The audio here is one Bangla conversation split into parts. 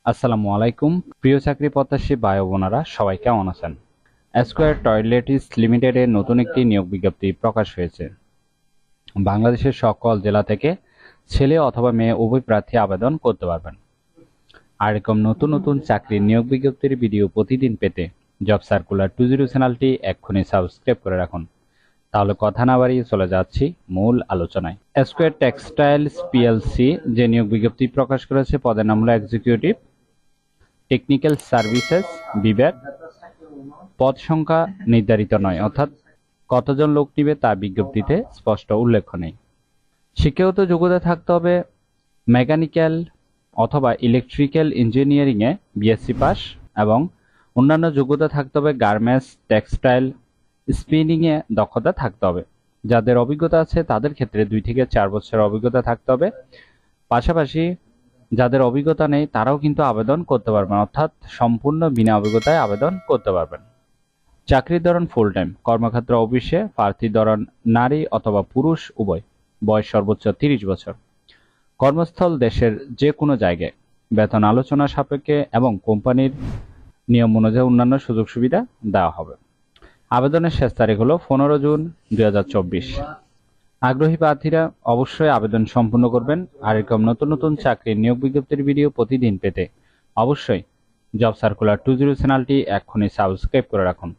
আসসালামু আলাইকুম। প্রিয় চাকরি প্রত্যাশী ভাই ও বোনেরা, সবাই কেমন আছেন? স্কয়ার টয়লেটিস লিমিটেডের নতুন একটি নিয়োগ বিজ্ঞপ্তি প্রকাশ হয়েছে। বাংলাদেশের সকল জেলা থেকে ছেলে অথবা মেয়ে উভয় প্রার্থী আবেদন করতে পারবেন। আর এরকম নতুন নতুন চাকরির নিয়োগ বিজ্ঞপ্তির ভিডিও প্রতিদিন পেতে জব সার্কুলার 20 চ্যানেলটি এক্ষুনি সাবস্ক্রাইব করে রাখুন। তাহলে কথা না বাড়িয়ে চলে যাচ্ছি মূল আলোচনায়। স্কয়ার টেক্সটাইলস পিএলসি যে নিয়োগ বিজ্ঞপ্তি প্রকাশ করেছে, পদের নাম হলো এক্সিকিউটিভ টেকনিক্যাল সার্ভিসেস বিভাগ। পদ সংখ্যা নির্ধারিত নয়, অর্থাৎ কতজন লোক নিবে তা বিজ্ঞপ্তিতে স্পষ্ট উল্লেখ নেই। শিক্ষাগত যোগ্যতা থাকতে হবে মেকানিক্যাল অথবা ইলেকট্রিক্যাল ইঞ্জিনিয়ারিংয়ে বিএসসি পাস, এবং অন্যান্য যোগ্যতা থাকতে হবে গার্মেন্টস, টেক্সটাইল, স্পিনিংয়ে দক্ষতা থাকতে হবে। যাদের অভিজ্ঞতা আছে তাদের ক্ষেত্রে 2 থেকে 4 বছরের অভিজ্ঞতা থাকতে হবে। পাশাপাশি যাদের অভিজ্ঞতা নেই তারাও কিন্তু আবেদন করতে পারবেন, অর্থাৎ সম্পূর্ণ বিনা অভিজ্ঞতায় আবেদন করতে পারবেন। চাকরির ধরন ফুল টাইম, কর্মক্ষেত্র অফিসে, প্রার্থীর ধরন নারী অথবা পুরুষ উভয়, বয়স সর্বোচ্চ 30 বছর, কর্মস্থল দেশের যে কোনো জায়গায়, বেতন আলোচনা সাপেক্ষে এবং কোম্পানির নিয়ম অনুযায়ী অন্যান্য সুযোগ সুবিধা দেওয়া হবে। আবেদনের শেষ তারিখ হলো 15 জুন 2024। আগ্রহী প্রার্থীরা অবশ্যই আবেদন সম্পূর্ণ করবেন। আর এরকম নতুন নতুন চাকরির নিয়োগ বিজ্ঞপ্তির ভিডিও প্রতিদিন পেতে অবশ্যই জব সার্কুলার 20 চ্যানেলটি এক্ষুনি সাবস্ক্রাইব করে রাখুন।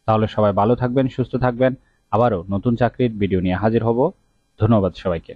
তাহলে সবাই ভালো থাকবেন, সুস্থ থাকবেন। আবারও নতুন চাকরির ভিডিও নিয়ে হাজির হব। ধন্যবাদ সবাইকে।